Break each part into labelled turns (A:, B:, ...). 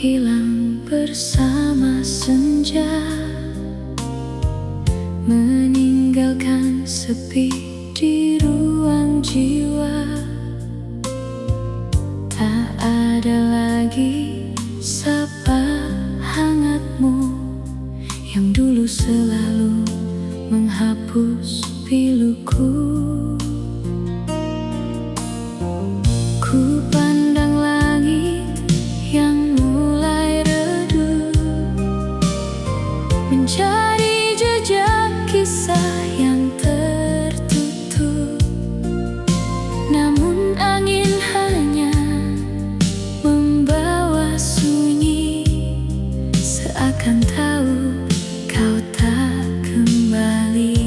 A: hilang bersama senja, meninggalkan sepi di ruang jiwa. Tak ada lagi sapa hangatmu yang dulu selalu menghapus piluku. Ku pandang langit yang mulai redup, mencari jejak kisah yang tertutup. Namun angin hanya membawa sunyi, seakan tahu kau tak kembali.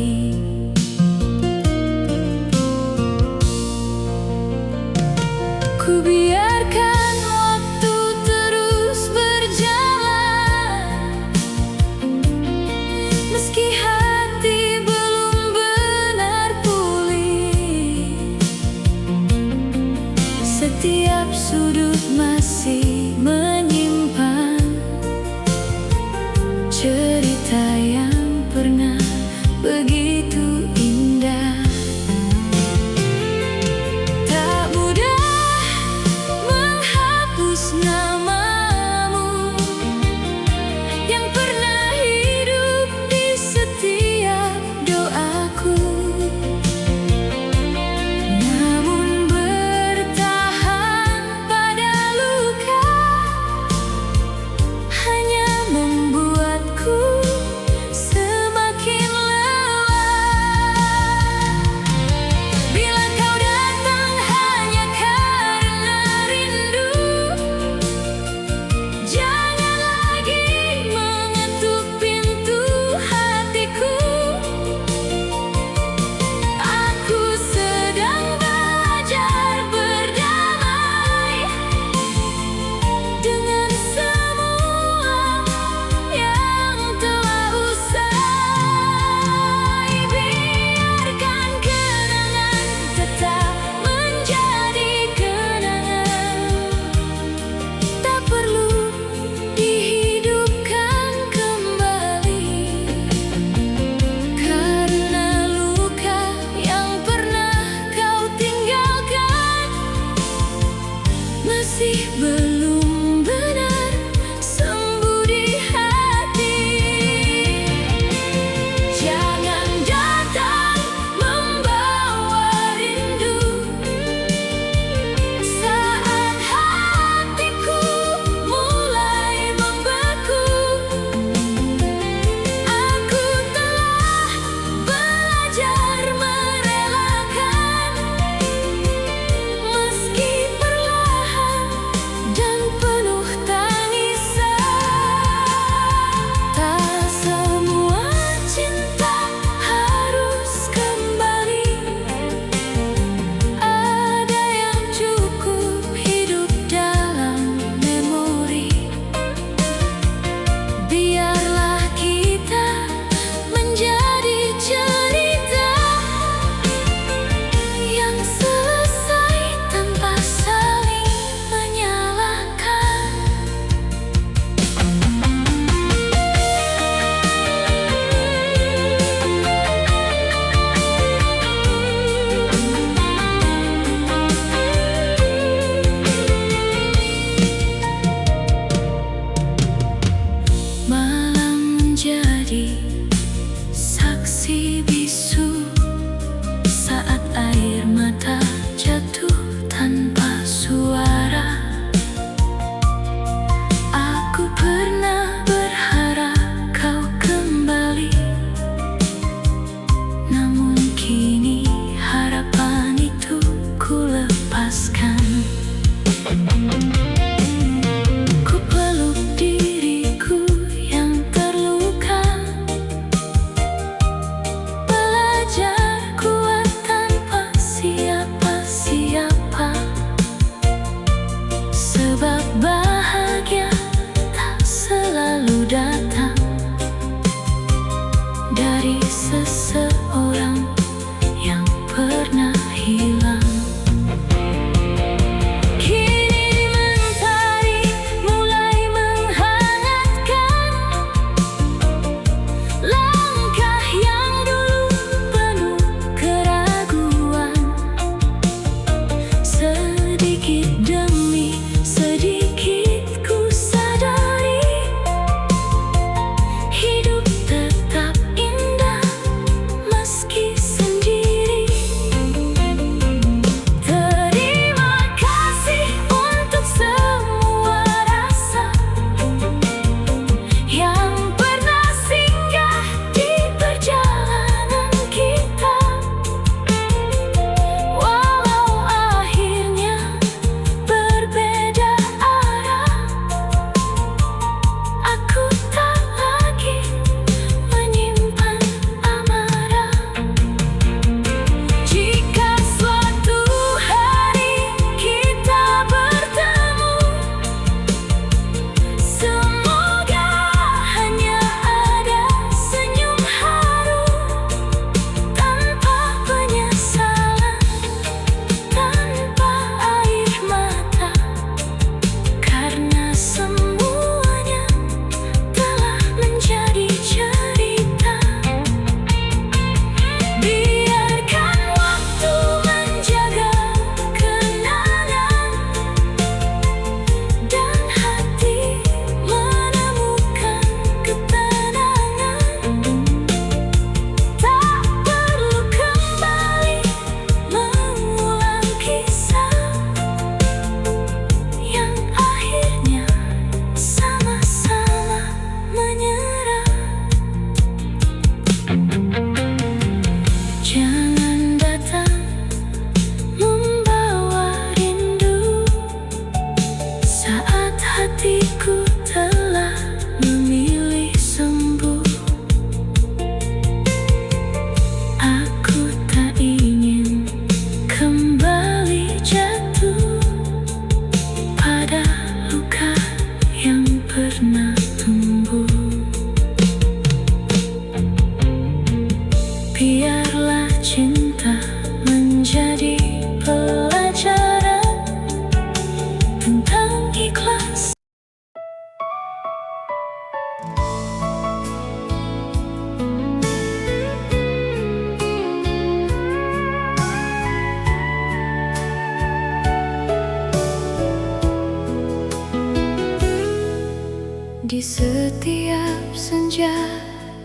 A: Di setiap senja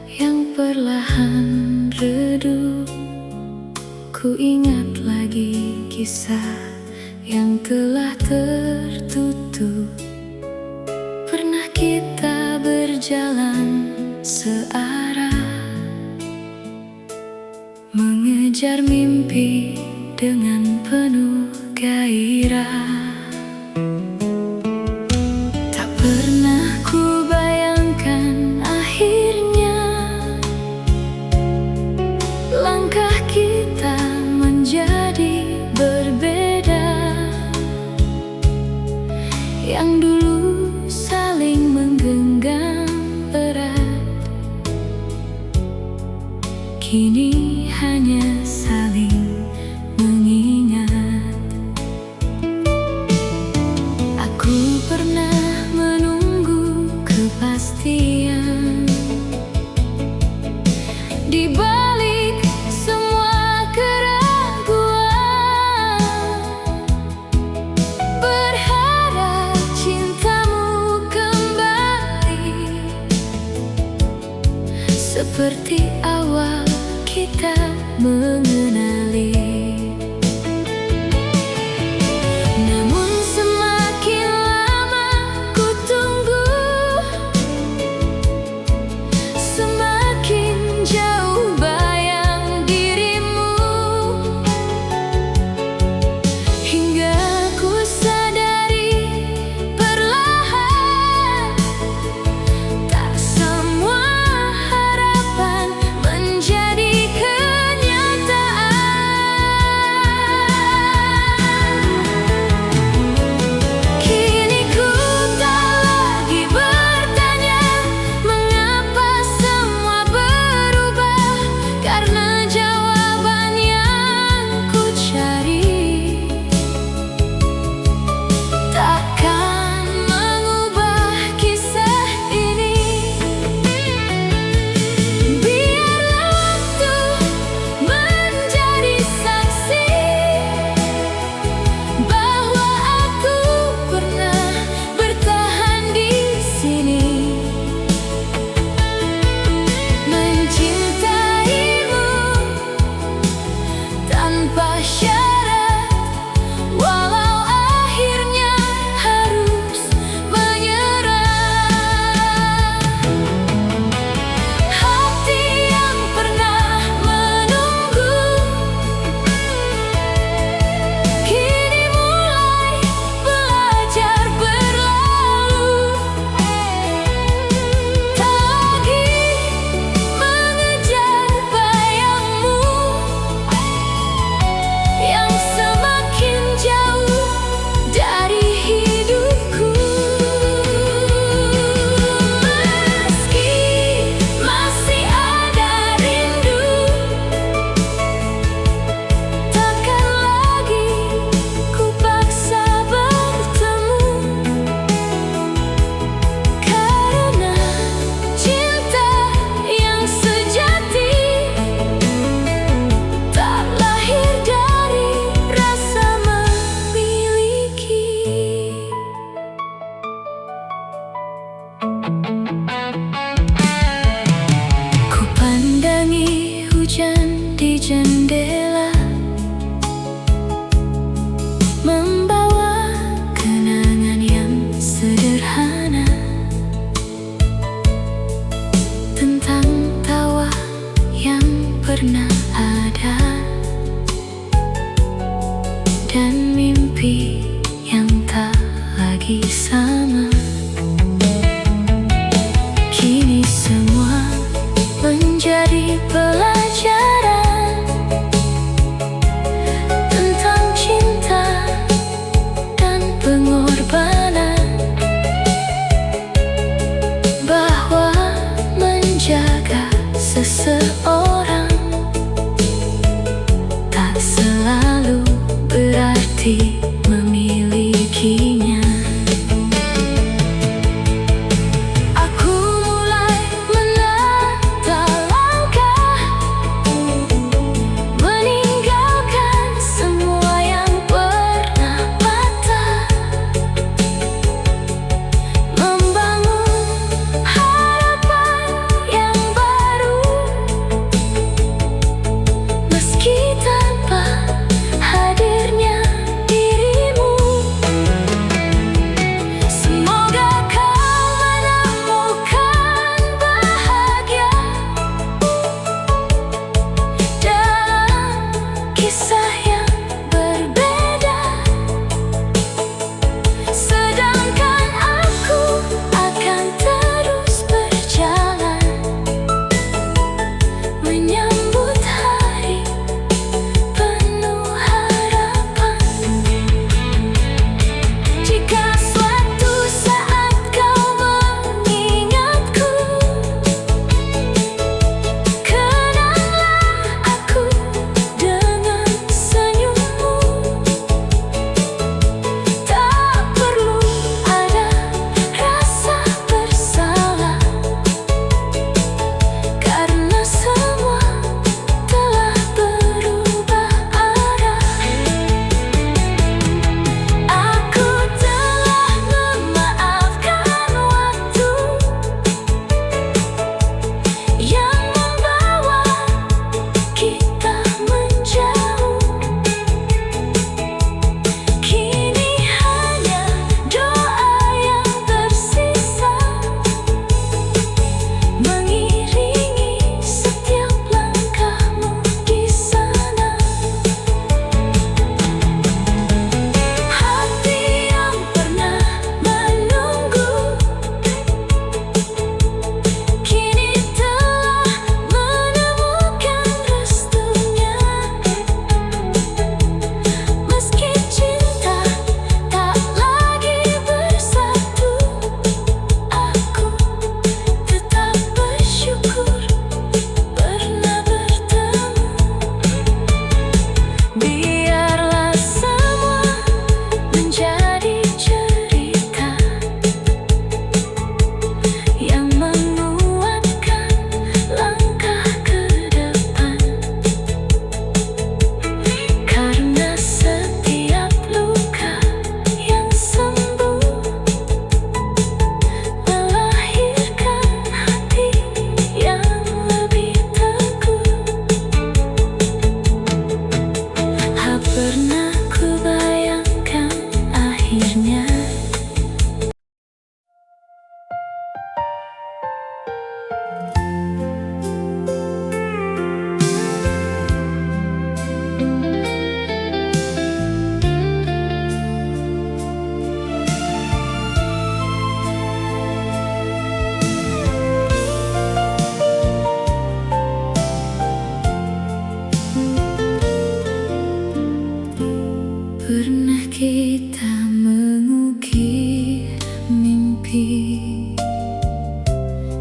A: yang perlahan redup, ku ingat lagi kisah yang telah tertutup. Pernah kita berjalan searah, mengejar mimpi dengan penuh gairah. Tak pernah ku bayangkan akhirnya langkah kita menjadi berbeda. Yang dulu saling menggenggam erat, kini hanya saling mengingat. Aku pernah menunggu kepastian di balik semua keraguan, berharap cintamu kembali seperti awal kita mengenali. Namun semakin lama ku tunggu, semakin jauh bayang dirimu, hingga ku sadari perlahan tak semua harapan menjadi kini ku tak lagi bertanya mengapa semua berubah, karena jawaban yang ku cari takkan mengubah kisah ini. Biarlah waktu menjadi saksi bahwa aku pernah bertahan di sini, mencintaimu tanpa syarat, walau akhirnya harus menyerah. Hati yang pernah menunggu kini mulai belajar berlalu, tak lagi mengejar bayangmu yang semakin jauh dari hidupku. Meski masih ada rindu, takkan lagi ku paksa bertemu, karena cinta yang sejati tak lahir dari rasa memiliki. Ku pandangi hujan di jendela, membawa kenangan yang sederhana tentang tawa yang pernah ada dan mimpi yang tak lagi sama.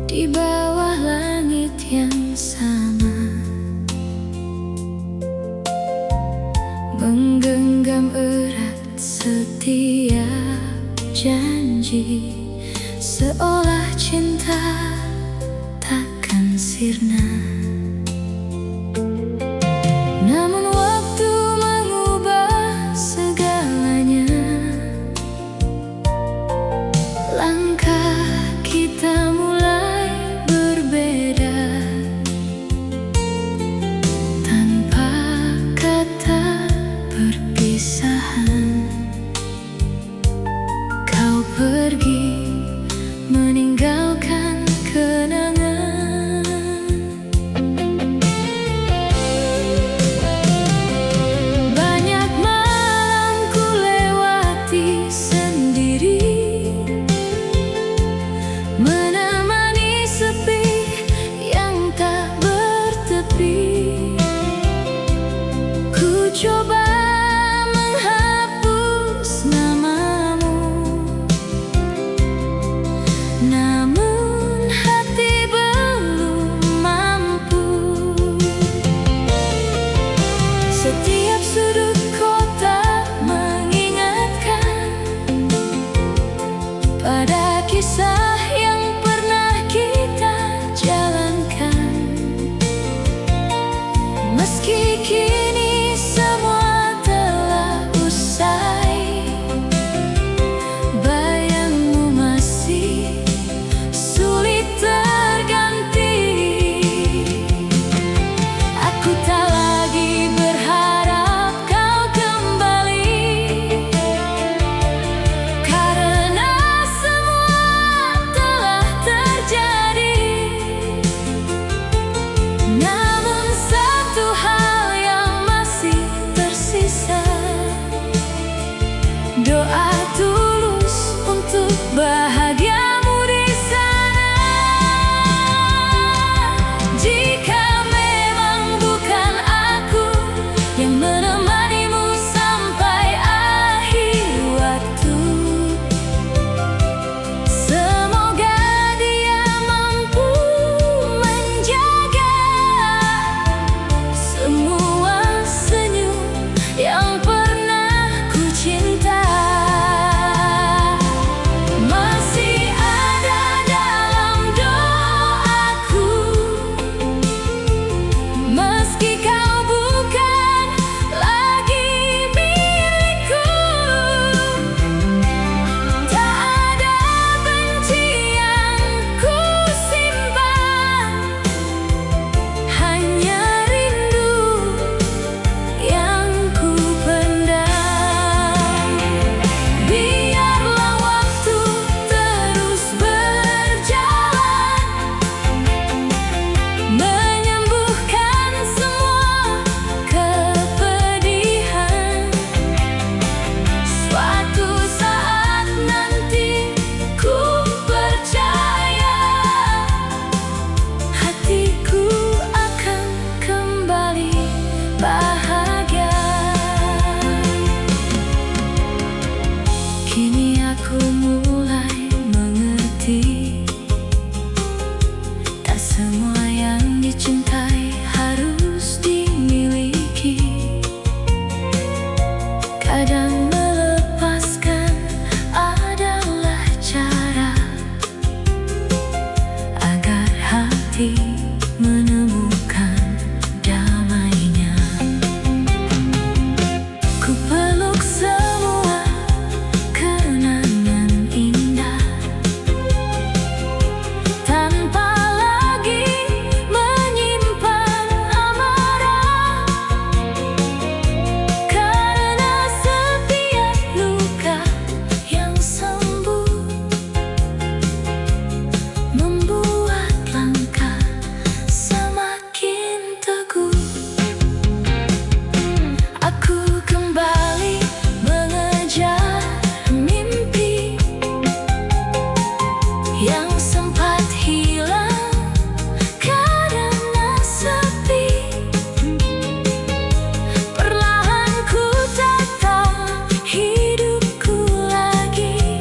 A: di bawah langit yang sama, menggenggam erat setiap janji, seolah cinta takkan sirna. Namun waktu mengubah segalanya, langkah kita mulai berbeda. Tanpa kata perpisahan, kau pergi meninggalkan kenangan. Banyak malam ku lewati sendiri, menemani sepi yang tak bertepi. Ku coba menghapus namamu, namun hati belum mampu. Setiap sudut kota mengingatkan pada kisah yang pernah kita jalankan. Meski kini semua telah usai, bayangmu masih sulit terganti. Aku tak lagi berharap kau kembali, karena semua telah terjadi. Namun satu hal yang masih tersisa, doa tulus untuk bahagiamu di sana. Jika memang bukan aku yang menemanimu sampai akhir waktu, semoga dia mampu menjaga semua senyum yang pernah ku cinta. Masih ada dalam doaku, meski kau bukan lagi milikku. Tak ada benci yang ku simpan, hanya rindu yang ku pendam. Biarlah waktu terus berjalan, menyembuhkan semua kepedihan. Suatu saat nanti ku percaya hatiku akan kembali bahagia. Kini aku mulai mengerti, tak semua yang dicintai harus dimiliki. Kadang melepaskan adalah cara agar hati menemukan damainya. Ku peluk semua kenangan indah, tanpa lagi menyimpan amarah. Karena setiap luka yang sembuh membuat langkah semakin teguh. Aku kembali mengejar mimpi yang sempat hilang karena sepi. Perlahan ku tata hidupku lagi,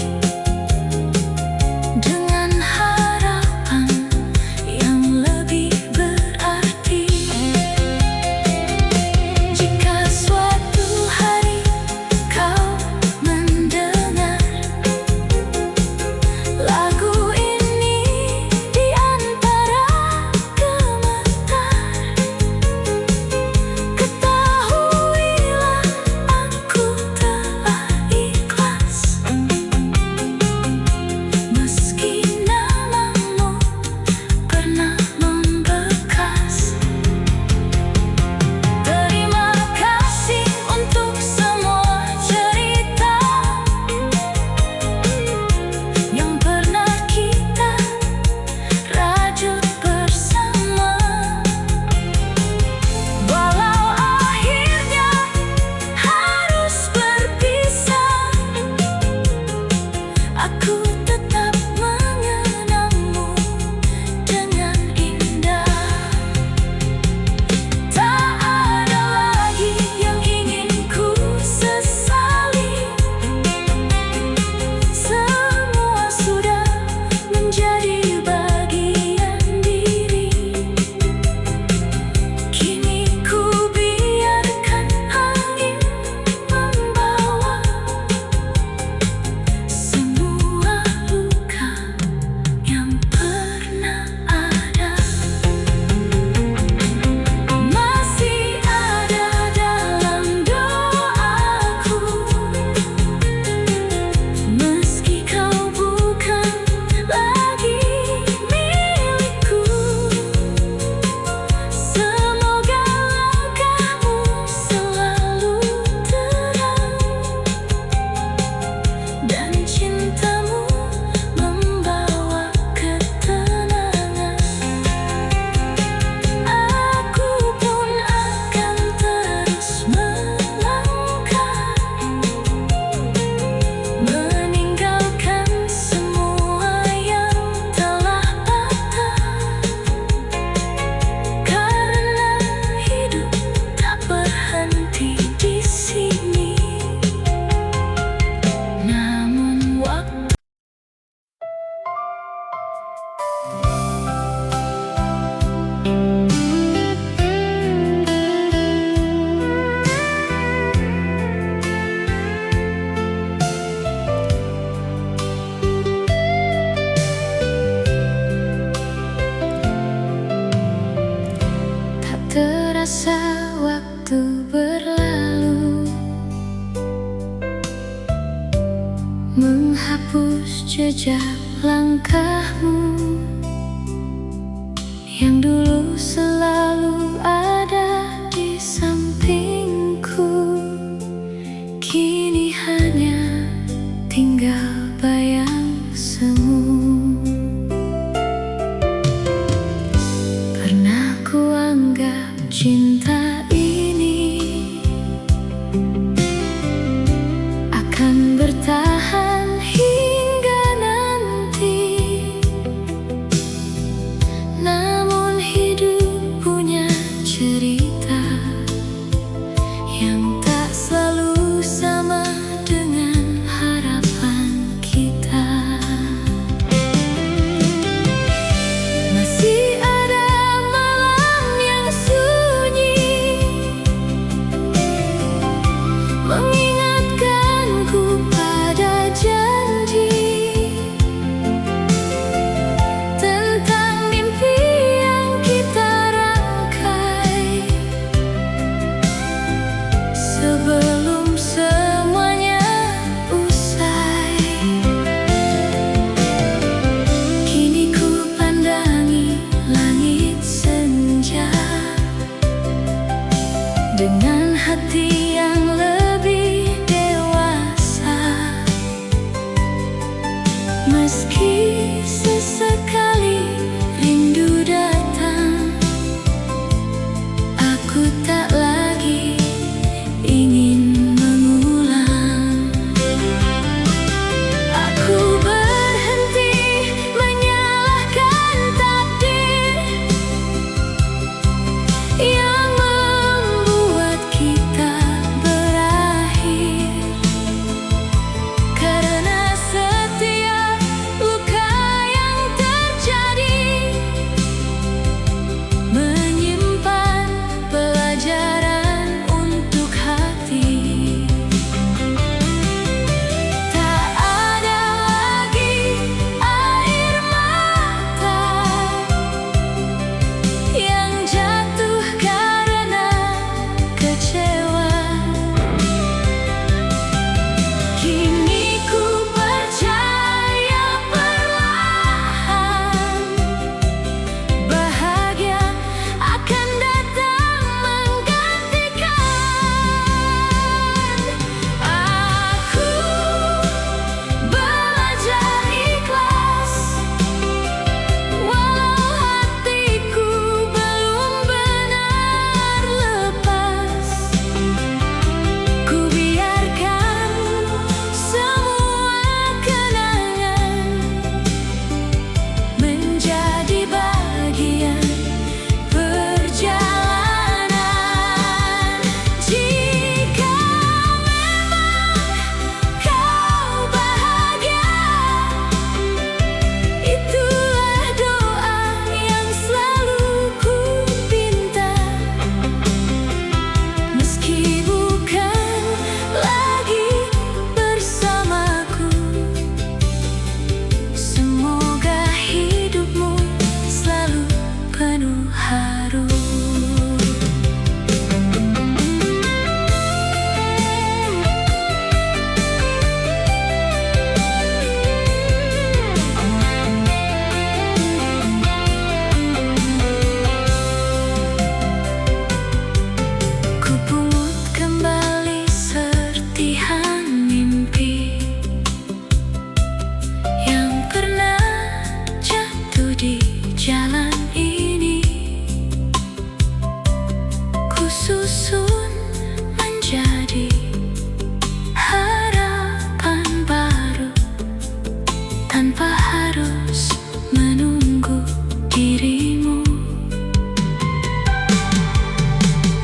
A: menunggu dirimu.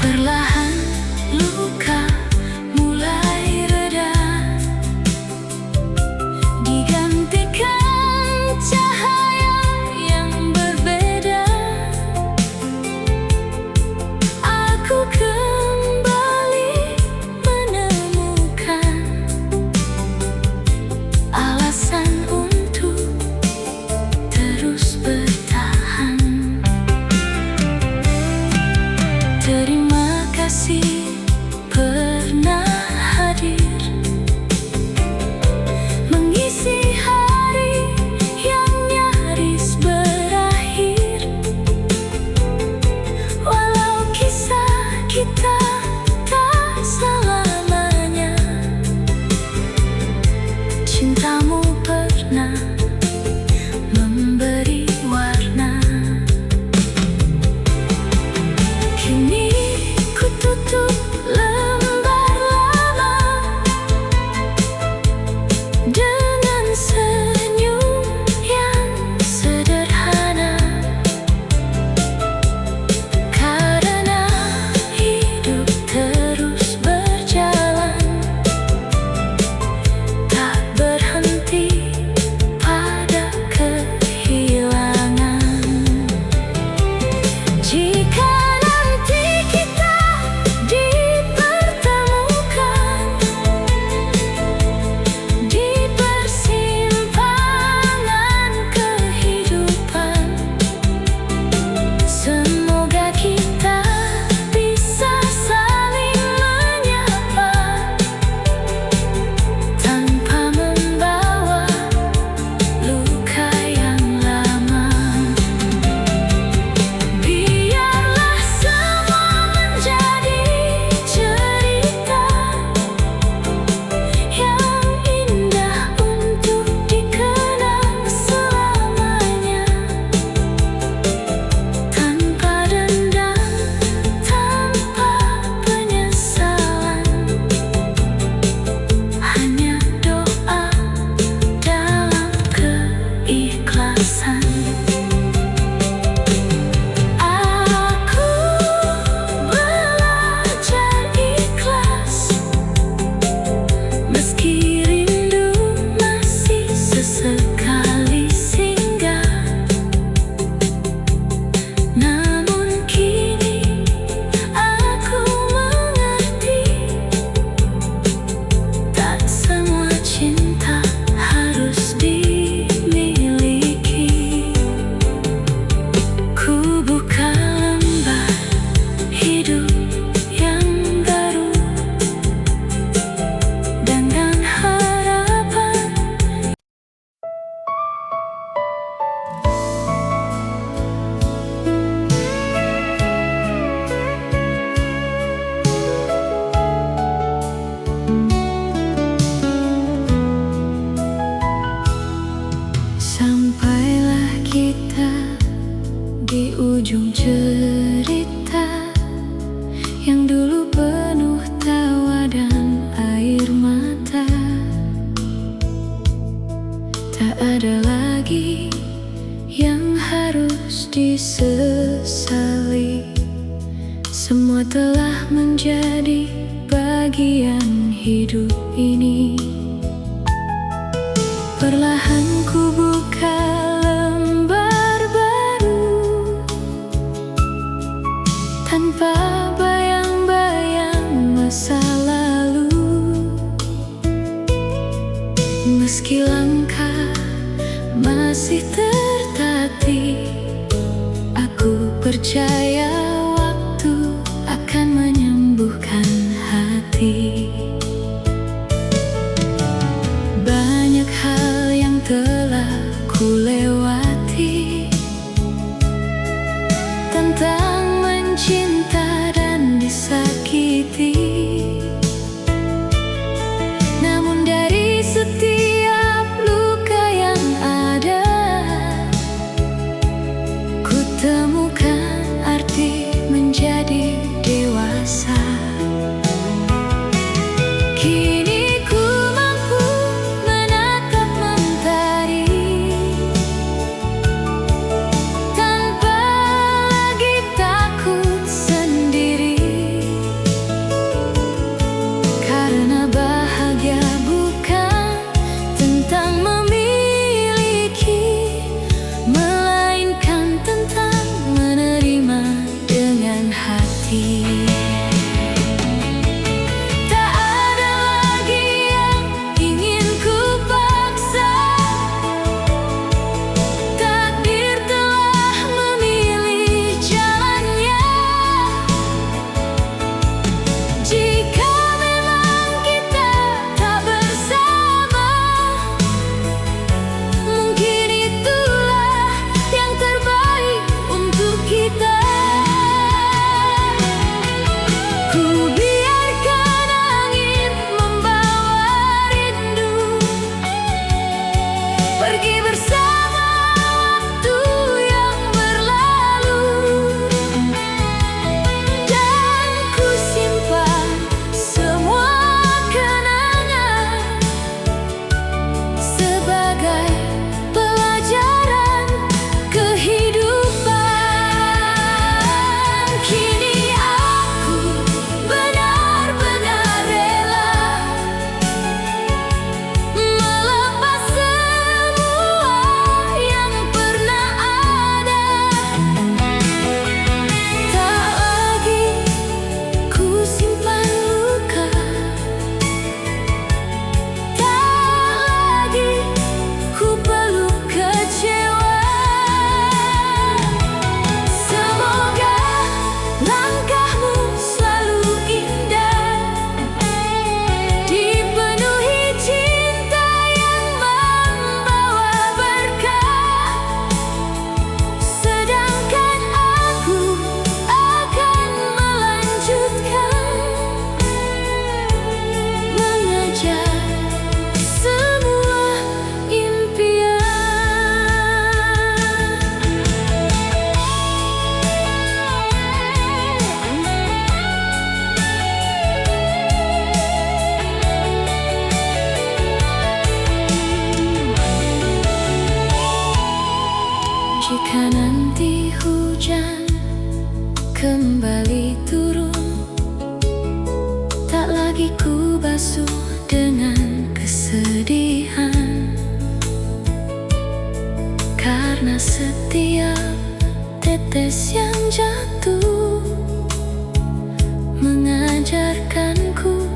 A: Perlahan luka mulai reda, digantikan cahaya yang berbeda. Aku kembali menemukan alasan untuk terus bertahan. Terima kasih pernah hadir, mengisi hari yang nyaris berakhir. Walau kisah kita tak selamanya, cintamu pernah memberi warna. Kini ku tutup lembar lama dengan senyum yang sederhana, karena hidup terus berjalan, tak berhenti pada kehilangan. Jika nanti kita dipertemukan di persimpangan kehidupan, semoga kita bisa saling menyapa tanpa membawa luka yang lama. Biarlah semua menjadi cerita yang indah untuk dikenang selamanya, tanpa dendam, tanpa penyesalan, hanya doa dalam keikhlasan. Aku belajar ikhlas, meski rindu masih sesekali singgah. Namun kini aku mengerti, tak semua cinta harus dimiliki. Ku buka lembar hidup yang baru dengan harapan. Sampailah kita di ujung cerita yang dulu penuh tawa dan air mata. Tak ada lagi yang harus disesali, semua telah menjadi bagian hidup ini. Perlahan ku buka lembar baru, tanpa bayang-bayang masa lalu. Meski langkah masih tertatih, aku percaya waktu akan menyembuhkan hati. Banyak hal yang telah Jika nanti hujan kembali turun, tak lagi ku basuh dengan kesedihan, karena setiap tetes yang jatuh mengajarkanku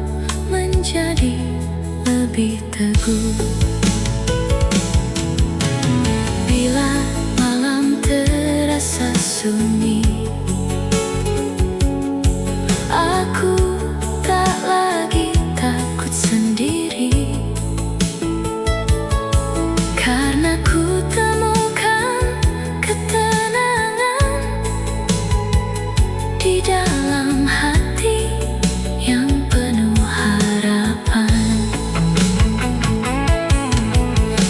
A: menjadi lebih teguh. Bila malam terasa sunyi, aku tak lagi takut sendiri, karena ku temukan ketenangan di dalam hati yang penuh harapan.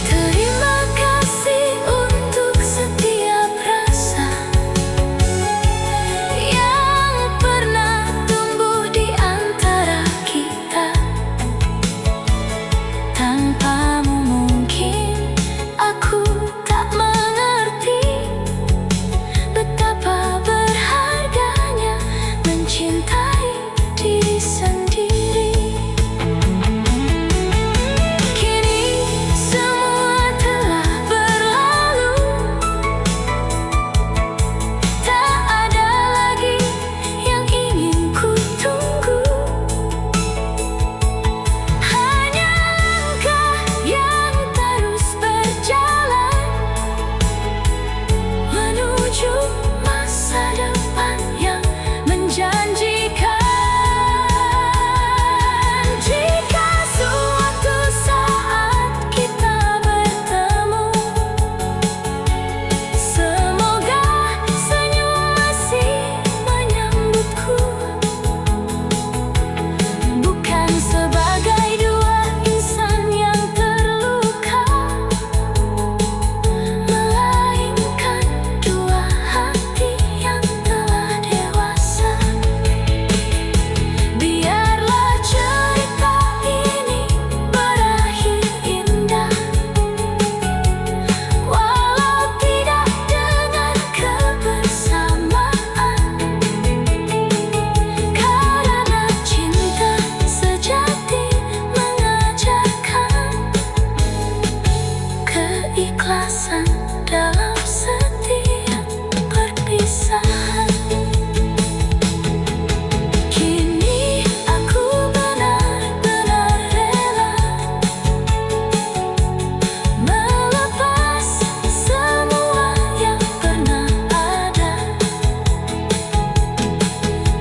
A: Terima kasih untuk setiap rasa yang pernah tumbuh di antara kita. Tanpamu mungkin aku tak mengerti betapa berharganya mencintai diri sendiri. Kini semua telah berlalu, tak ada lagi yang ingin ku tunggu. Hanya langkah yang terus berjalan menuju masa depan yang menjanjikan. Jika suatu saat kita bertemu, semoga senyum masih menyambutku, bukan sebagai dua insan yang terluka, melainkan dua hati yang telah dewasa. Biarlah cerita ini berakhir indah, walau tidak dengan kebersamaan, karena cinta sejati mengajarkan keikhlasan dalam setiap perpisahan. Kini aku benar-benar rela melepas semua yang pernah ada.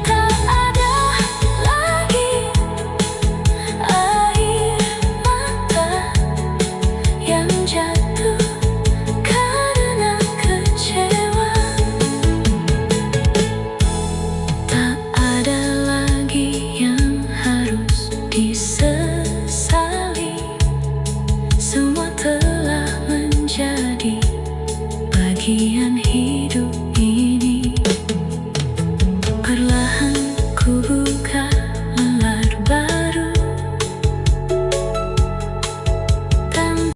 A: Tak ada lagi air mata yang jatuh karena kecewa. Tak ada lagi yang harus disesali, semua telah menjadi bagian hidup ini. Perlahan ku buka lembar baru, tanpa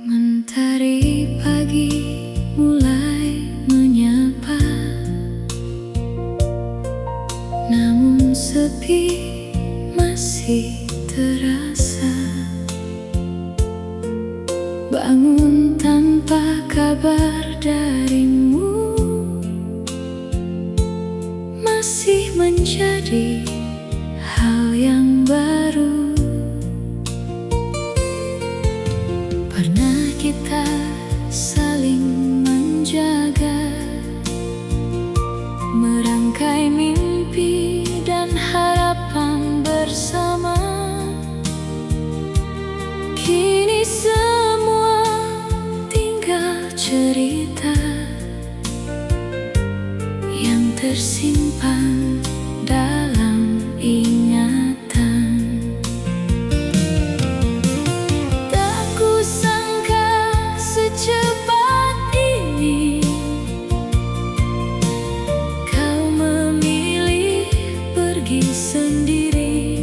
A: mentari pagi mulai menyapa, namun sepi masih terasa. Bangun tanpa kabar darimu masih menjadi hal yang baru. Pernah kita saling menjaga, merangkai mimpi dan harapan bersama. Kini semua tinggal cerita. cerita yang tersimpan dalam ingatan. Tak kusangka secepat ini kau memilih pergi sendiri,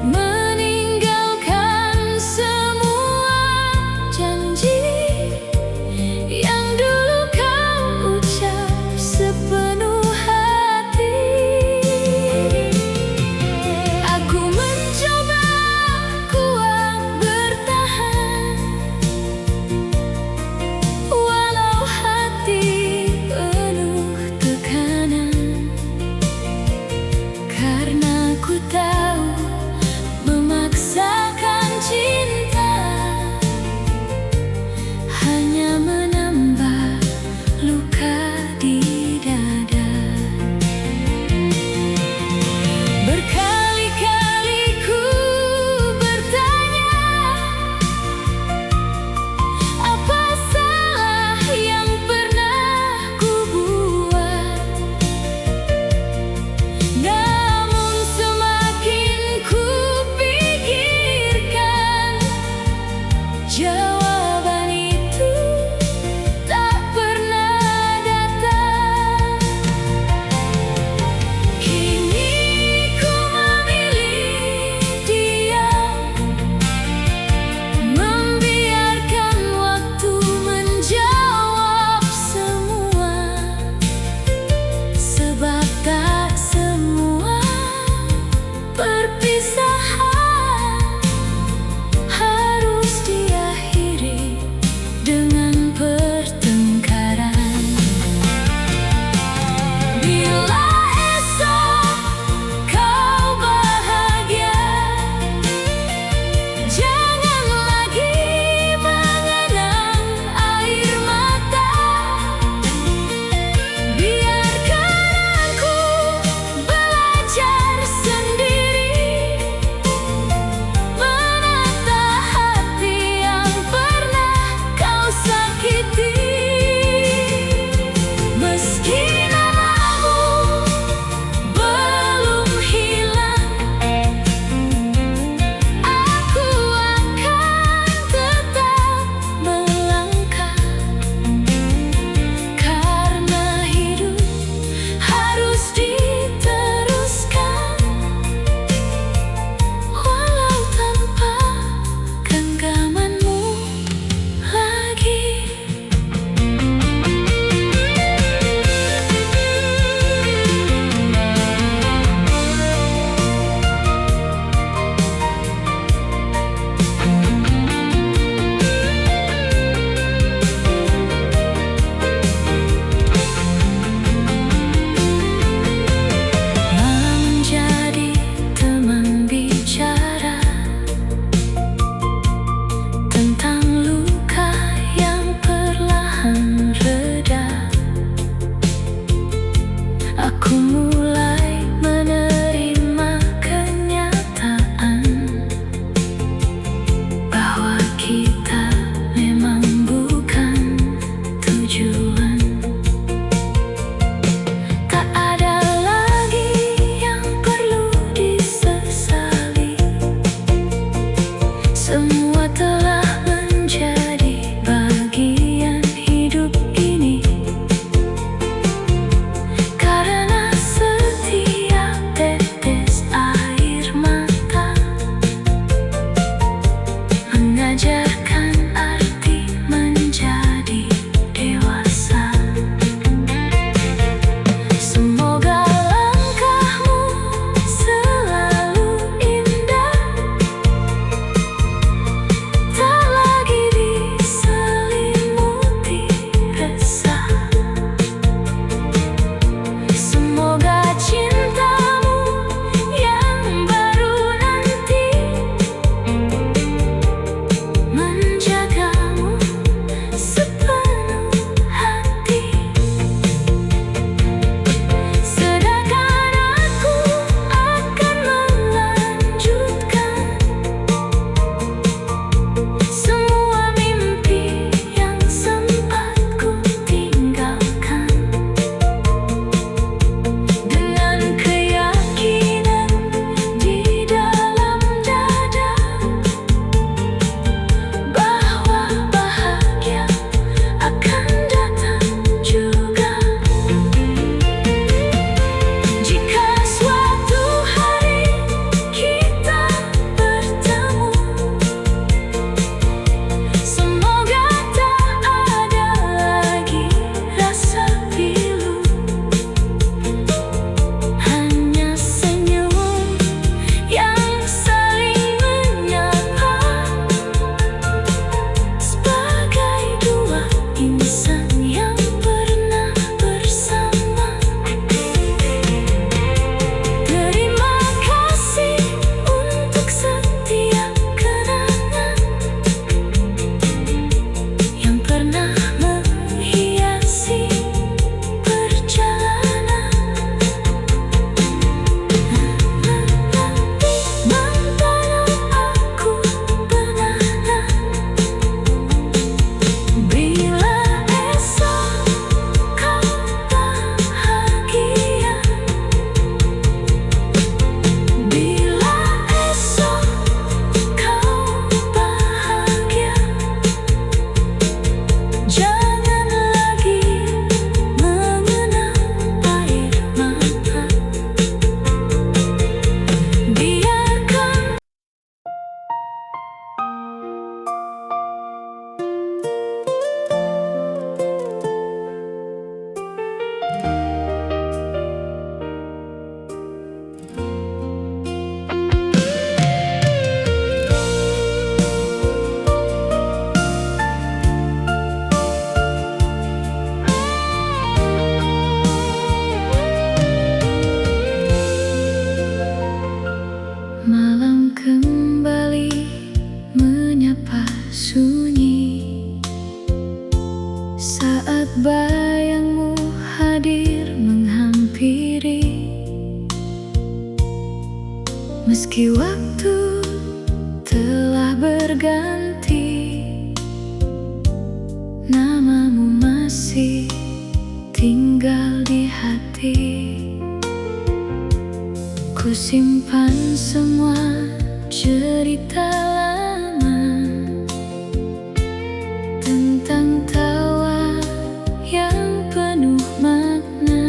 A: meninggalkan semua janji yang dulu kau ucap. bayangmu hadir menghampiri. Meski waktu telah berganti, namamu masih tinggal di hati. Ku simpan semua cerita lama tentang tawa yang penuh makna.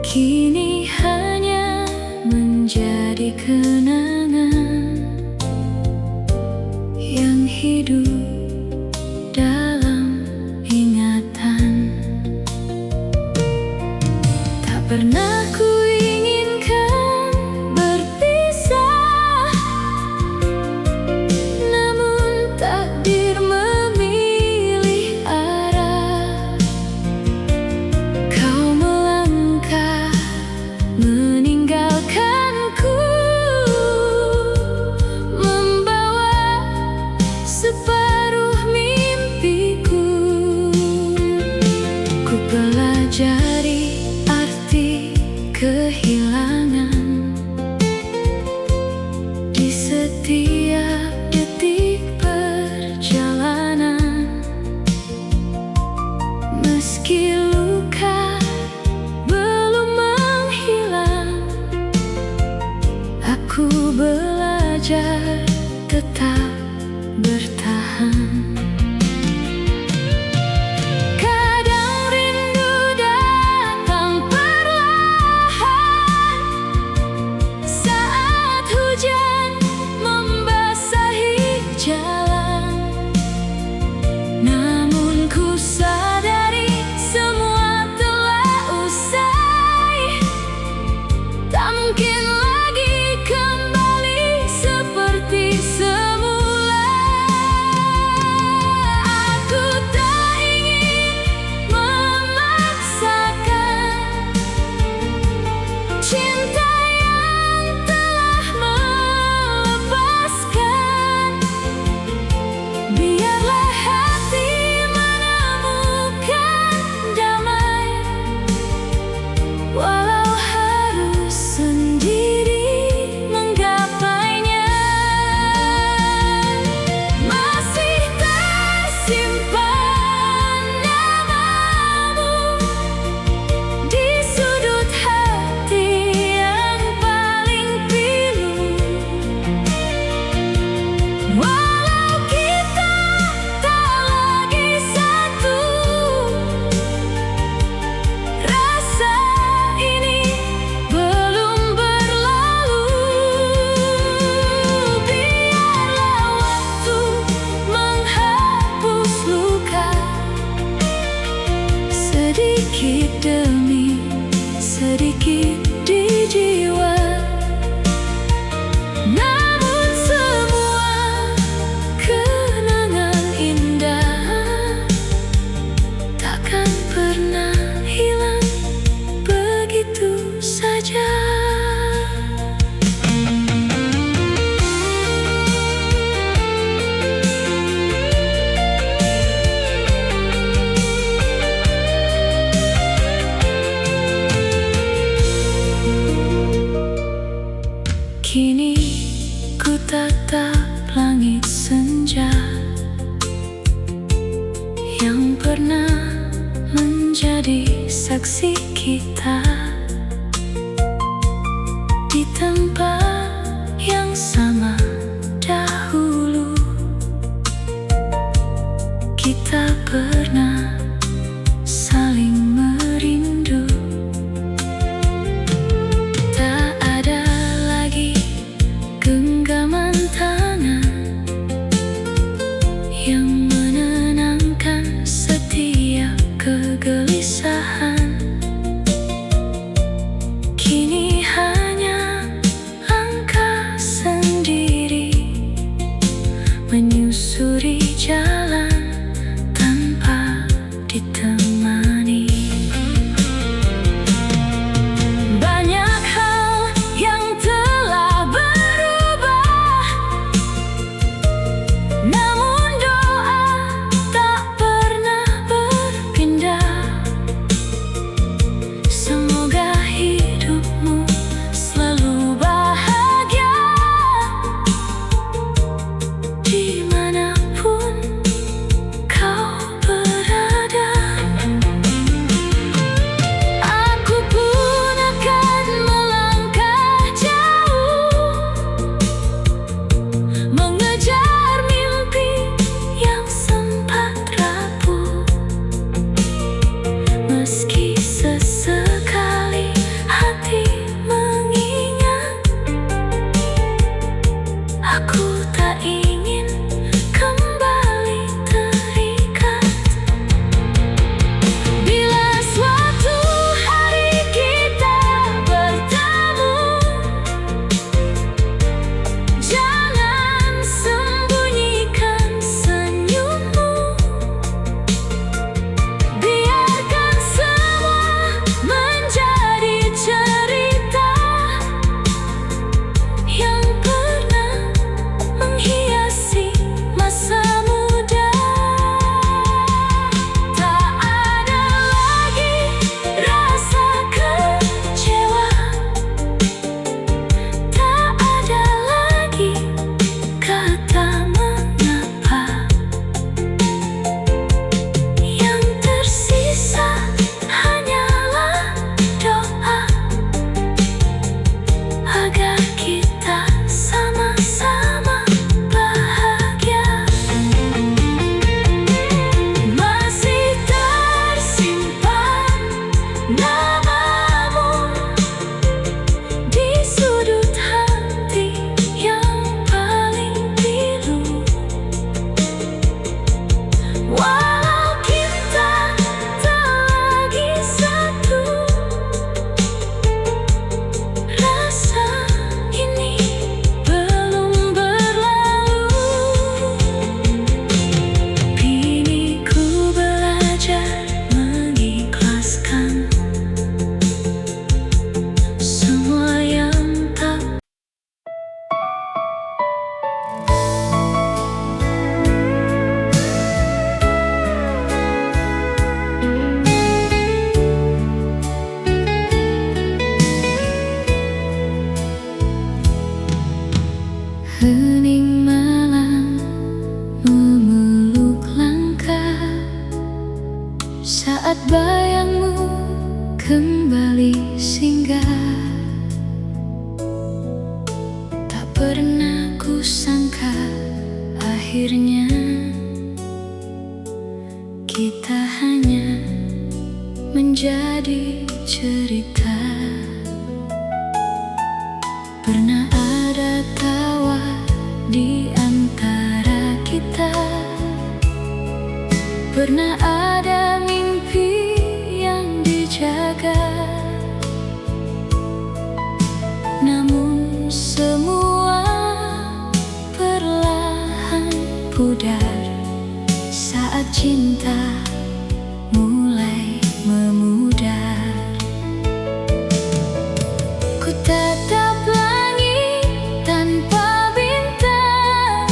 A: Kini hanya menjadi kenangan yang hidup dalam ingatan. Tak pernah ku inginkan berpisah, namun takdir memilih arah. Kau melangkah meninggalkanku, membawa separuh mimpiku. Ku pelajari arti kehilangan di setiap detik perjalanan. Meski luka belum menghilang, aku belajar tetap bertahan. Kadang rindu datang perlahan saat hujan membasahi jalan. Namun ku sadari semua telah usai, tak mungkin lagi kembali seperti semula. Aku tak ingin memaksakan cinta yang telah melepaskan. Biarlah hati menemukan damai, walau harus sendiri menggapainya. Masih tersimpan namamu di sudut hati yang paling pilu. Walau kita tak lagi satu, rasa ini belum berlalu. Biarlah waktu menghapus luka, sedikit demi sedikit di jiwa. Namun semua kenangan indah takkan pernah hilang begitu saja. Kini ku tatap langit senja yang pernah menjadi saksi kita di tempat yang sama dahulu. Kita pernah saling merindu. Tak ada lagi genggaman tangan yang menenangkan setiap kegelisahan. Kini hanya langkah sendiri menyusuri jalan tanpa ditemani. Banyak hal yang telah berubah, namun doa tak pernah bayangmu kembali singgah. Tak pernah kusangka akhirnya kita hanya menjadi cerita. Pernah ada tawa di antara kita, pernah ada mimpi yang dijaga. Namun semua perlahan pudar saat cinta mulai memudar. Ku tatap langit tanpa bintang,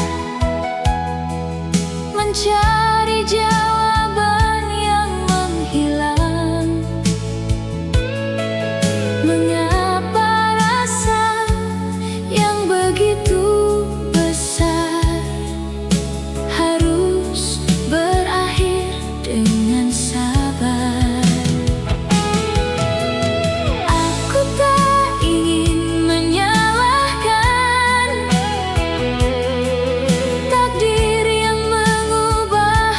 A: mencari jawaban yang menghilang. Mengapa rasa yang begitu besar harus berakhir dengan sabar? Aku tak ingin menyalahkan takdir yang mengubah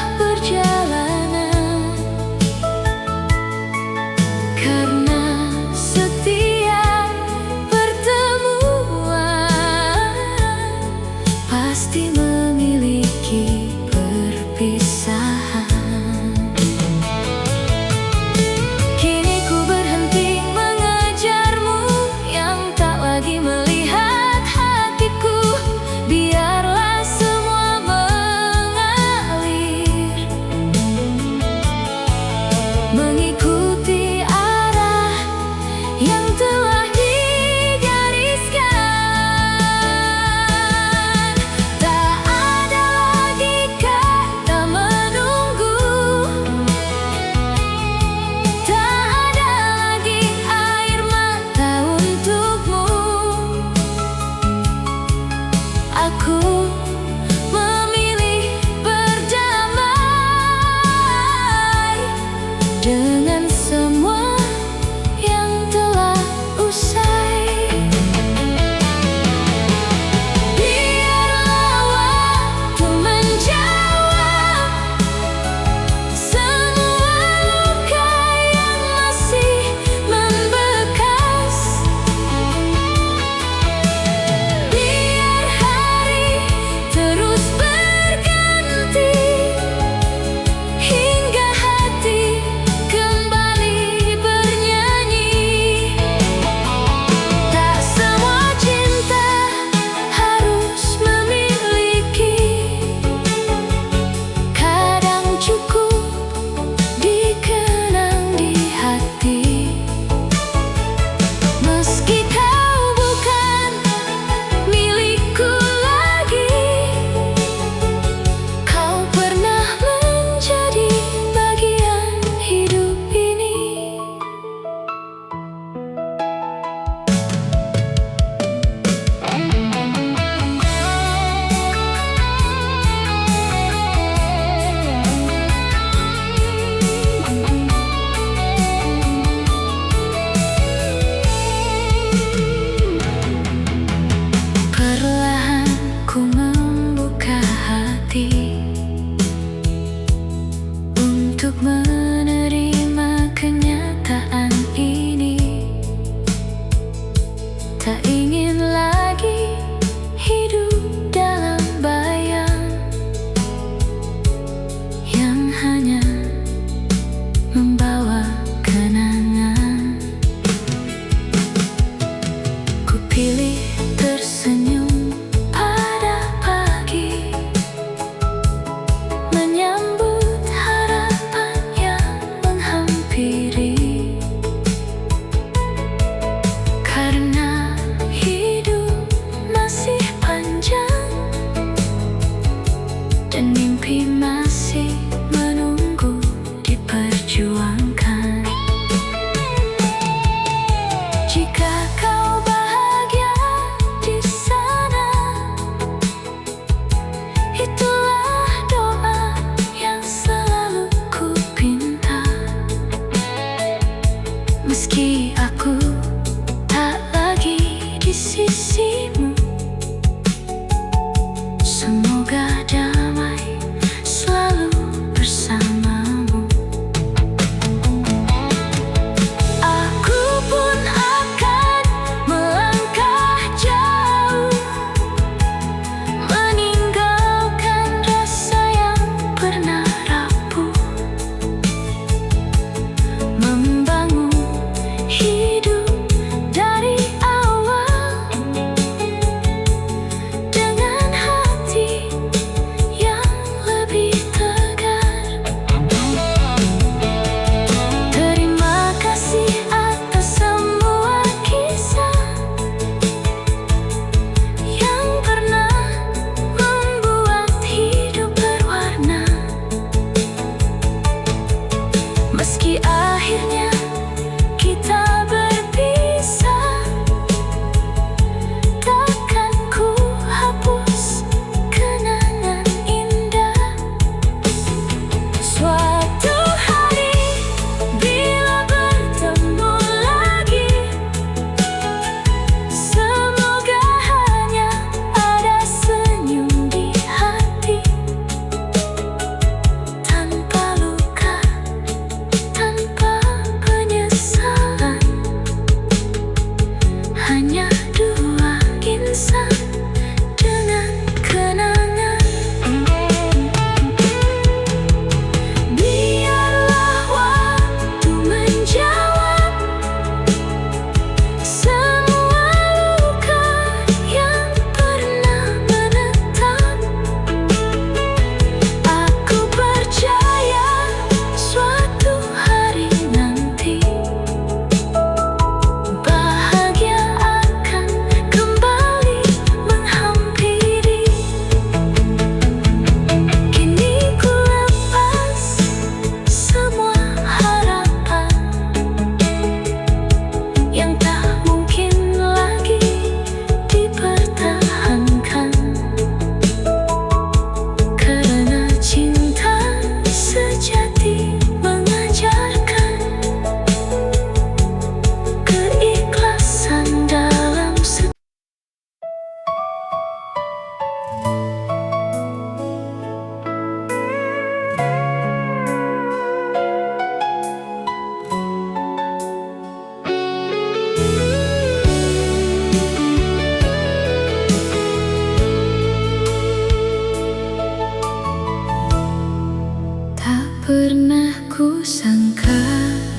A: pernah kusangka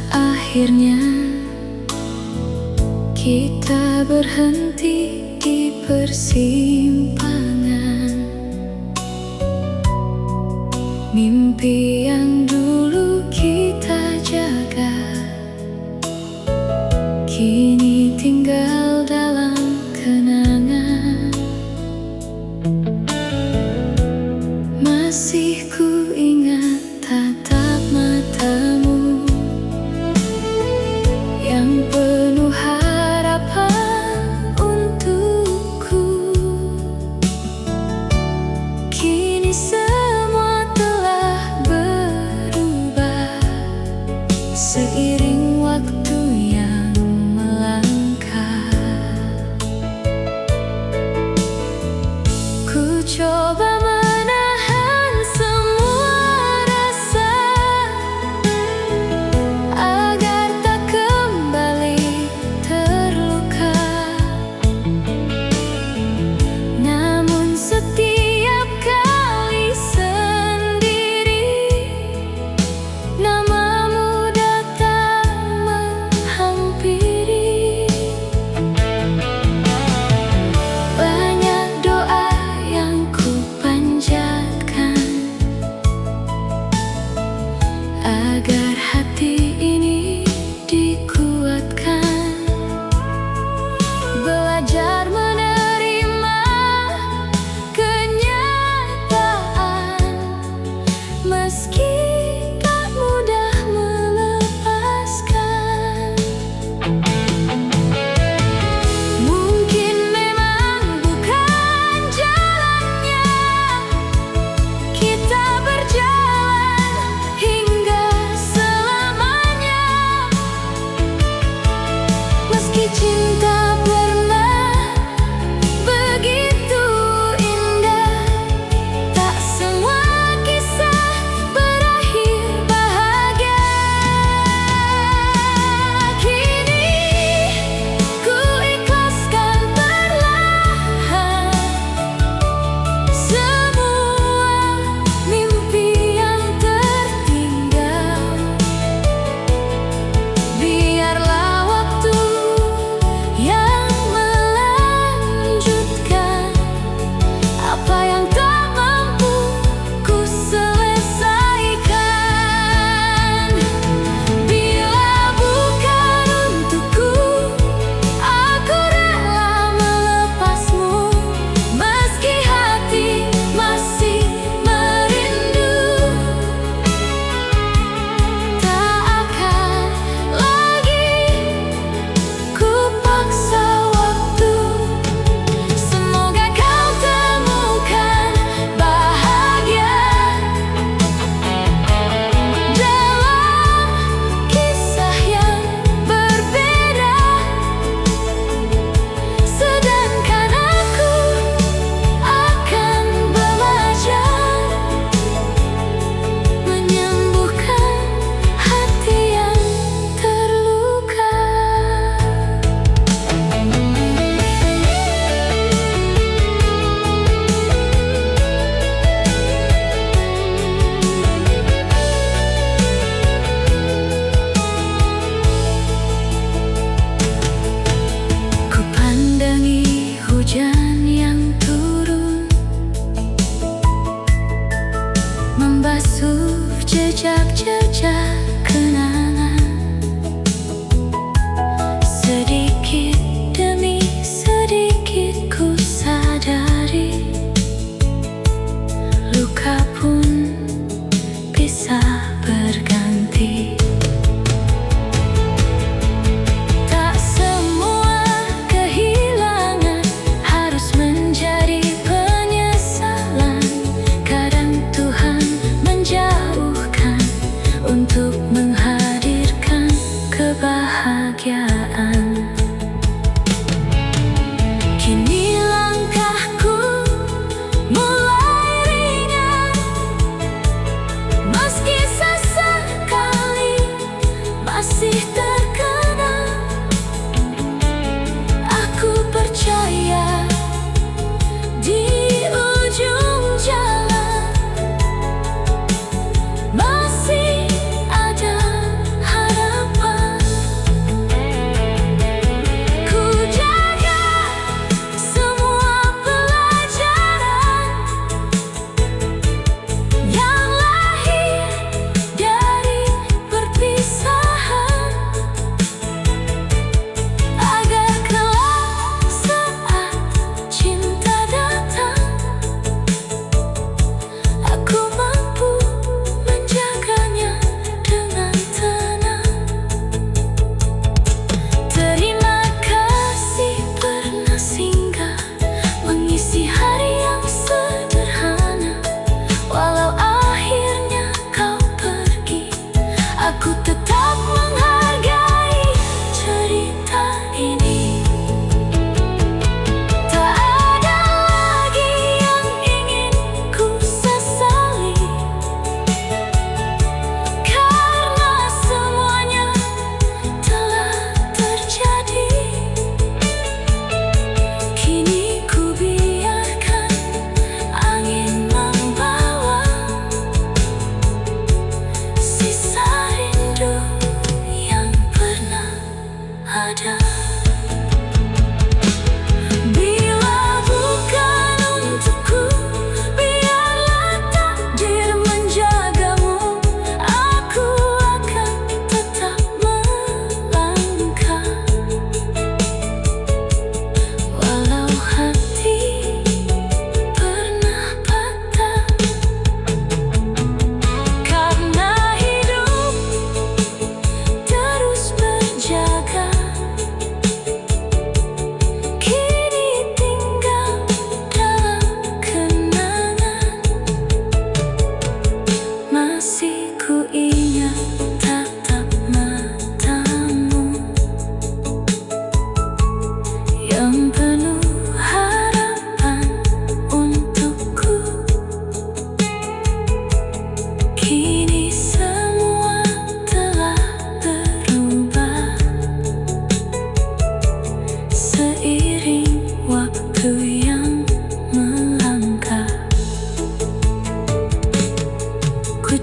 A: akhirnya kita berhenti di persimpangan. Mimpi yang dulu kita jaga kini tinggal dalam kenangan. Masih ku ingat tatap matamu yang penuh harapan untukku. Kini semua telah berubah seiring waktu yang melangkah. Ku coba agar hati ini dikuatkan, belajar menerima kenyataan meski tak mudah melepaskan. Mungkin memang bukan jalannya kita berjalan hingga cinta pernah begitu indah, tak semua kisah berakhir bahagia. Kini ku ikhlaskan perlahan semua mimpi yang tertinggal. Biarlah hujan yang turun membasuh jejak-jejak kenangan. Sedikit demi sedikit ku sadari luka pun bisa berganti. Untuk menghadirkan kebahagiaan. Kini langkahku mulai ringan, meski sesekali masih terkenang. Aku percaya di ujung jalan masih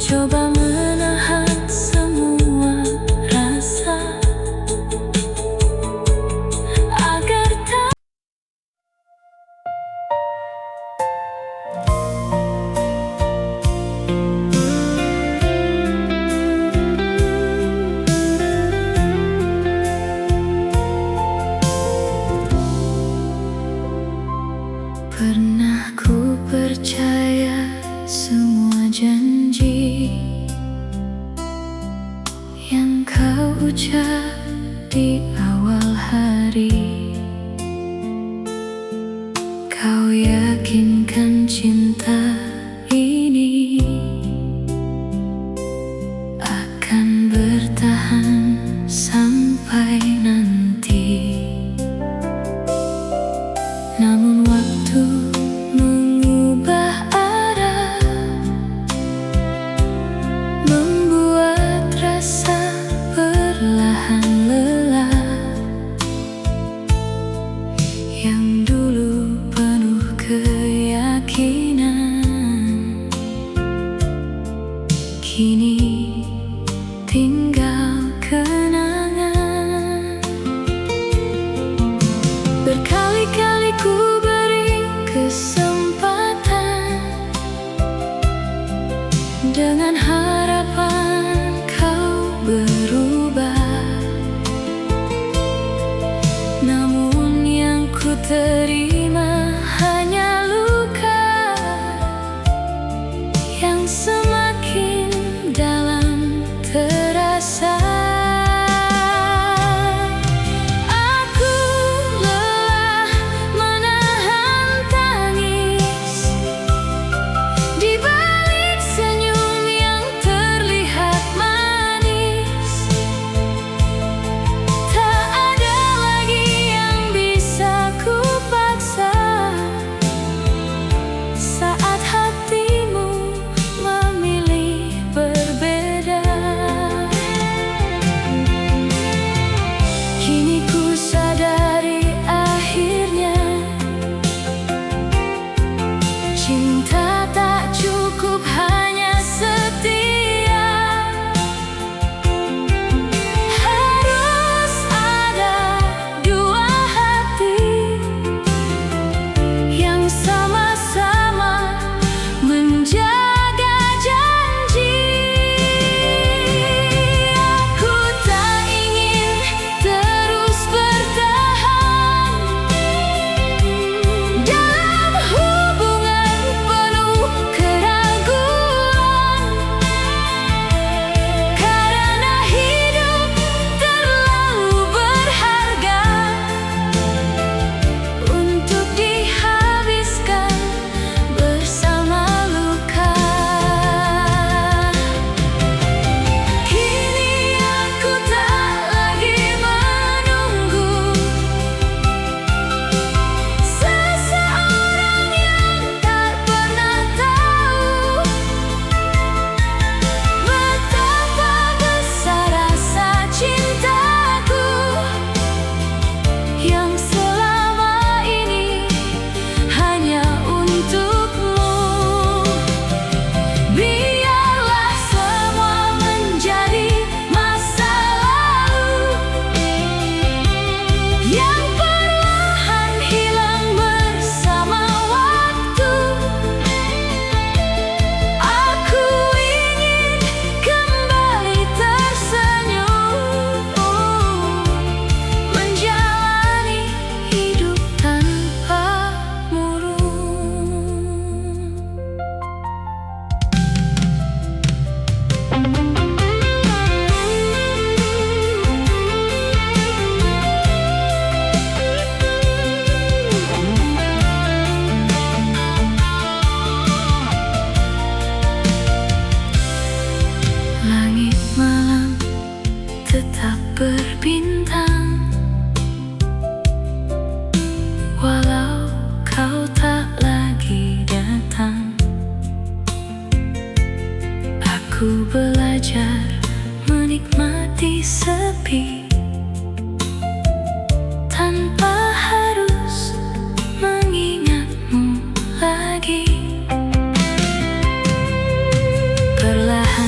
A: coba menahan semua rasa agar tak. Pernah ku percaya semua janji yang kau ucap di awal hari. Kau yakinkan cinta ini akan bertahan sampai nanti. Namun waktu mengubah arah, membuat rasa perlahan lelah. Yang dulu penuh keyakinan, kini tinggal kenangan. Berkali-kali ku beri kesempatan dengan harapan kau berubah. Namun yang ku terima hanya luka yang semakin dalam terasa. Cinta tak cukup hanya setia, harus ada dua hati yang sama-sama menjaga janji. Aku tak ingin terus bertahan dalam hubungan penuh keraguan, karena hidup terlalu berharga untuk dihabiskan bersama luka. Kini aku tak lagi menunggu seseorang yang tak pernah tahu betapa besar rasa cintaku yang selama ini hanya untukmu. Biarlah semua menjadi masa lalu yang perlahan hilang bersama waktu. Aku ingin kembali tersenyum, menjalani hidup tanpa murung. Langit malam tetap berbintang, walau kau tak lagi datang. Aku belajar menikmati sepi tanpa harus mengingatmu lagi. Perlahan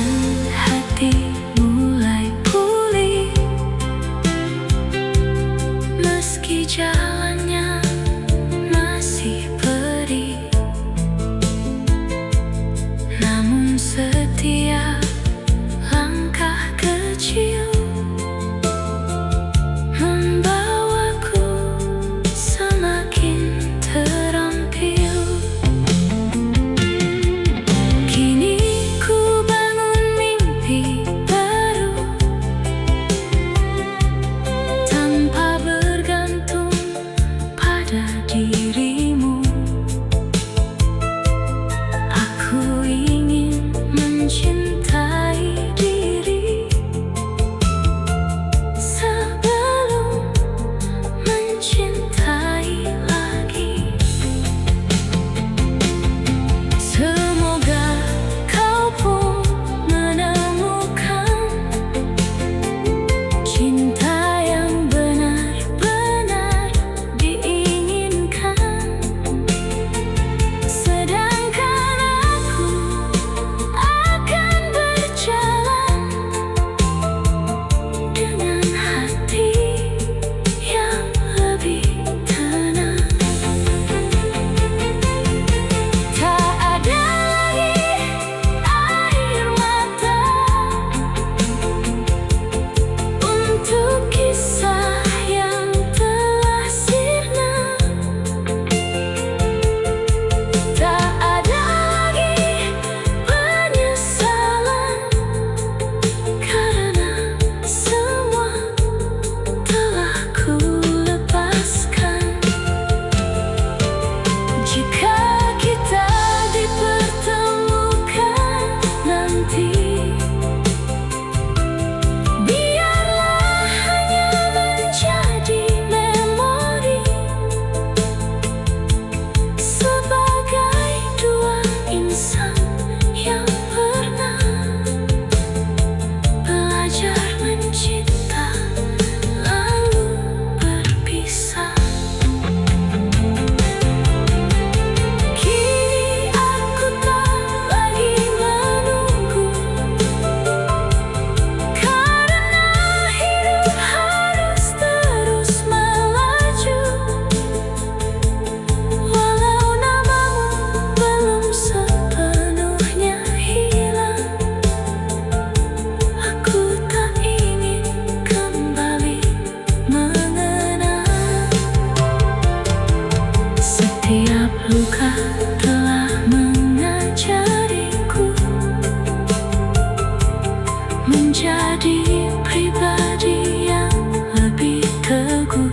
A: menjadi pribadi yang lebih teguh.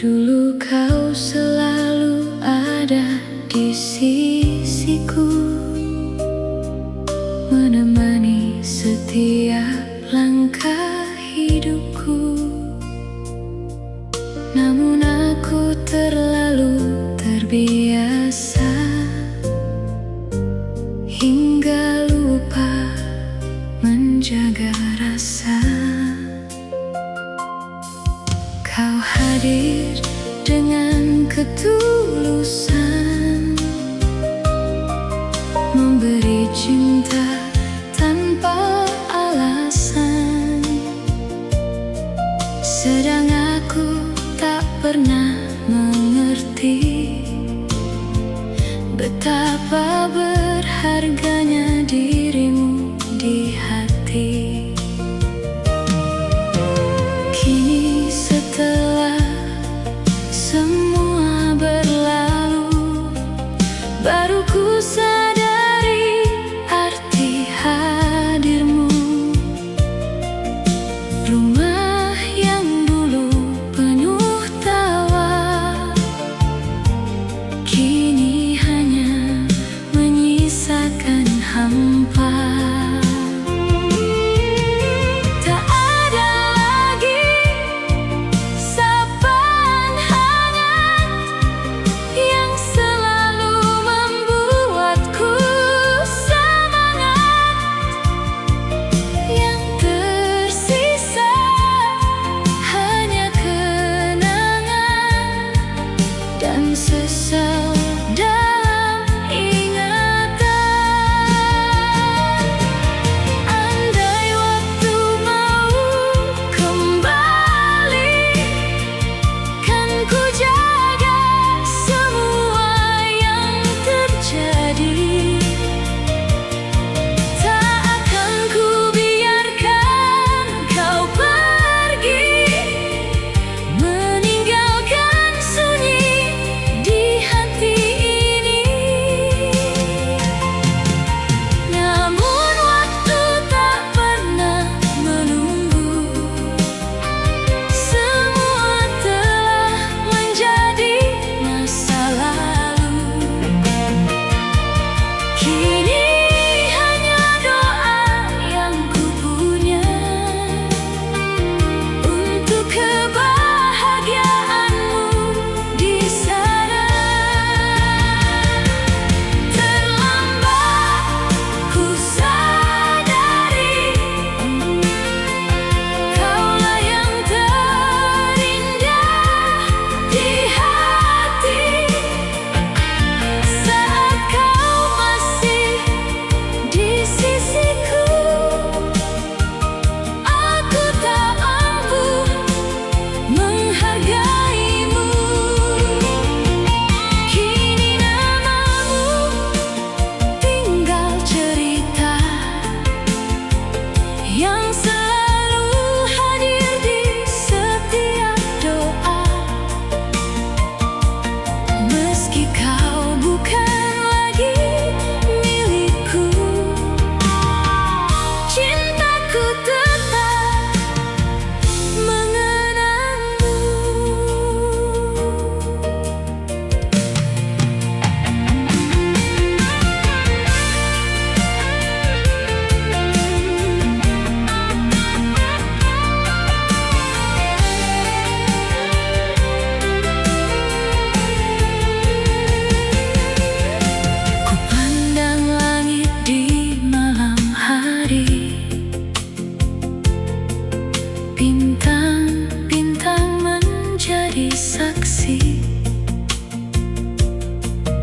A: Dulu kau selalu ada di sisiku, menemani setiap langkah hidupku. Namun aku terlalu terbiasa hingga lupa menjaga rasa. Kau hadir dengan ketulusan, memberi cinta tanpa alasan. Sedang aku tak pernah mengerti betapa berharganya dirimu di hati. Kini setelah semua berlalu, baru ku sadari arti hadirmu. Rumah yang dulu penuh tawa, kini hanya menyisakan hampa. Sesal dalam ingatan. Andai waktu mau kembali, kan ku jaga semua yang terjadi. Tak akan ku biarkan kau pergi, meninggalkan sunyi di hati ini. Namun waktu tak pernah menunggu, semua telah menjadi masa lalu. Kini hanya doa yang ku punya untuk kebahagiaanmu di sana. Terlambat ku sadari, kaulah yang terindah di hati. Saat kau masih di sisiku, aku tak mampu menghargaimu. Kini namamu tinggal cerita yang selalu hadir di setiap doa. Meski kau bukan lagi milikku, cintaku tetap mengenangmu. Ku pandang langit di malam hari, bintang-bintang menjadi saksi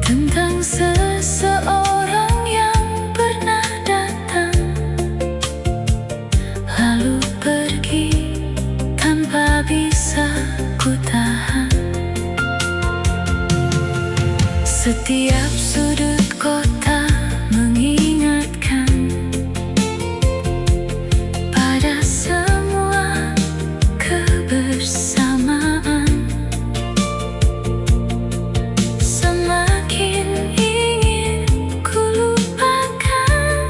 A: tentang seseorang yang pernah datang lalu pergi tanpa bisa ku tahan. Setiap sudut kota mengingatkan pada semua kebersamaan. Semakin ingin ku lupakan,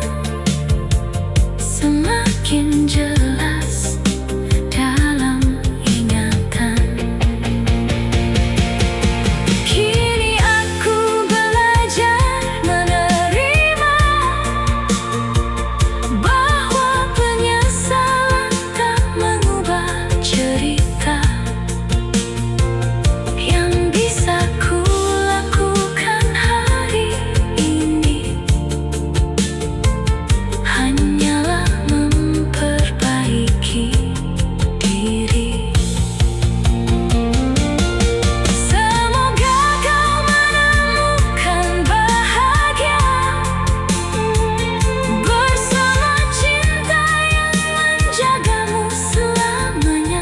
A: semakin jelas dalam ingatan. Kini aku belajar menerima bahwa penyesalan tak mengubah cerita. Yang bisa ku lakukan hari ini hanyalah memperbaiki diri. Semoga kau menemukan bahagia bersama cinta yang menjagamu selamanya.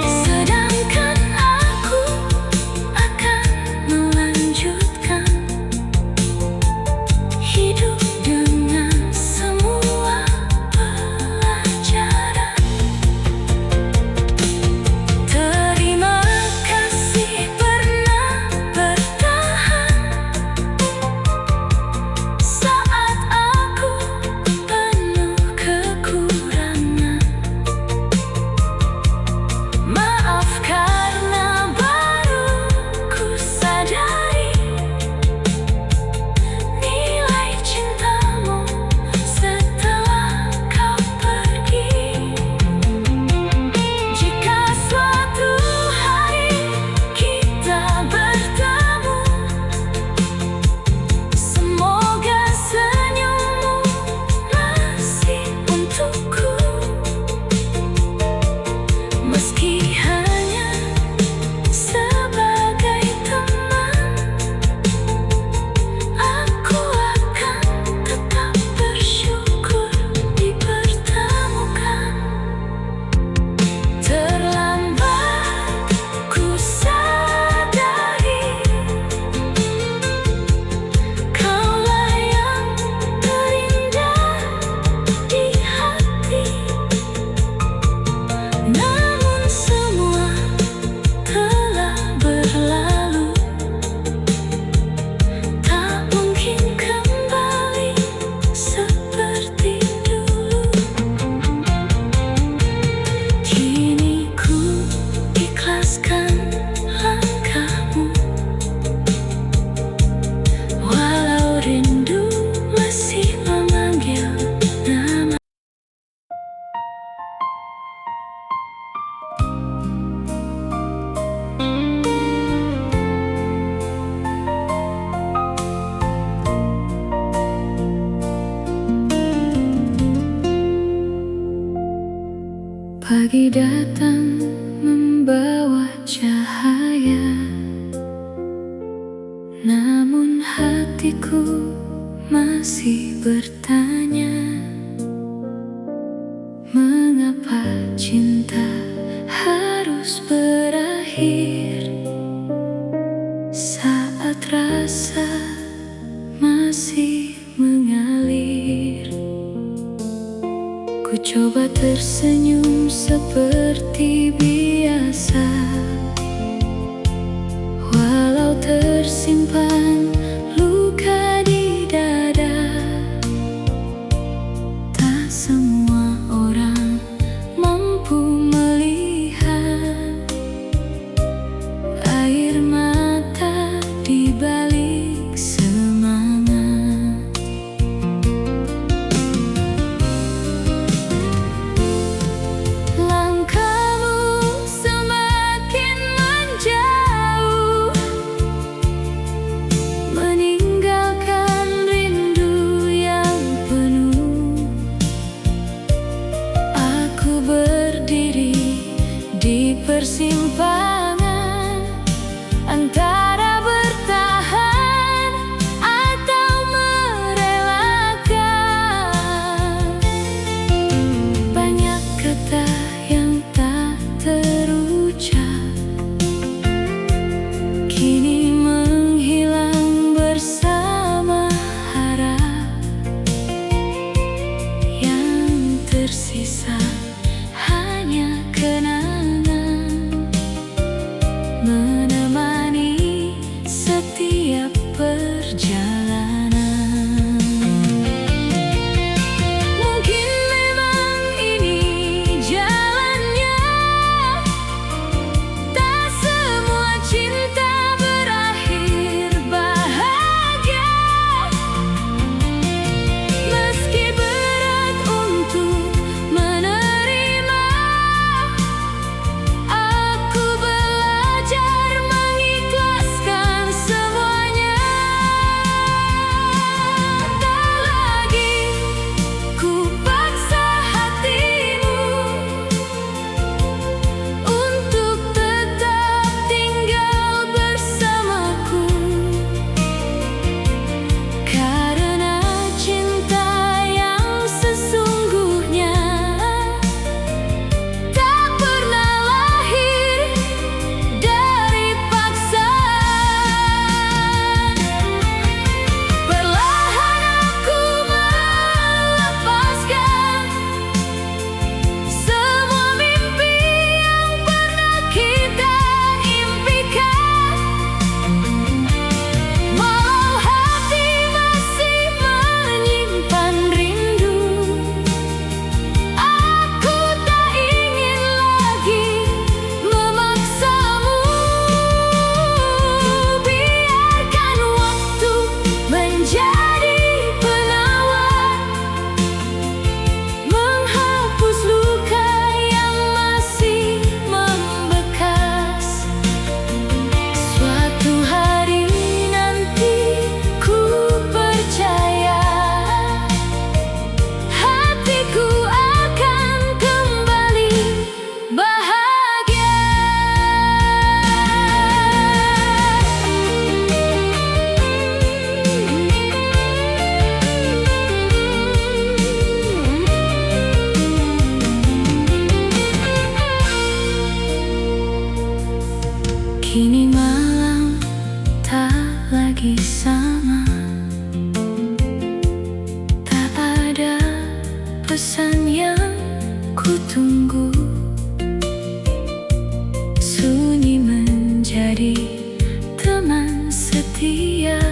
A: Sedangkan aku akan melanjutkan hidup dengan semua pelajaran. Terima kasih pernah bertahan saat aku penuh kekurangan. Maaf karena baru ku sadari nilai cintamu setelah kau pergi. Jika suatu hari kita bertemu, semoga senyummu masih untukku. Meski hanya sebagai teman, aku akan tetap bersyukur dipertemukan. Terlambat ku sadari kaulah yang terindah di hati. Namun semua telah berlalu, tak mungkin kembali seperti dulu. Kini ku ikhlaskan langkahmu, walau rindu masih memanggil nama. Pagi datang membawa cahaya, namun hatiku masih bertanya, mengapa cinta harus berakhir saat rasa masih mengalir. Ku coba tersenyum seperti biasa, walau tersimpan luka di dada. Tak semua orang mampu melihat air mata di balik semangat. Langkahmu semakin menjauh, setia.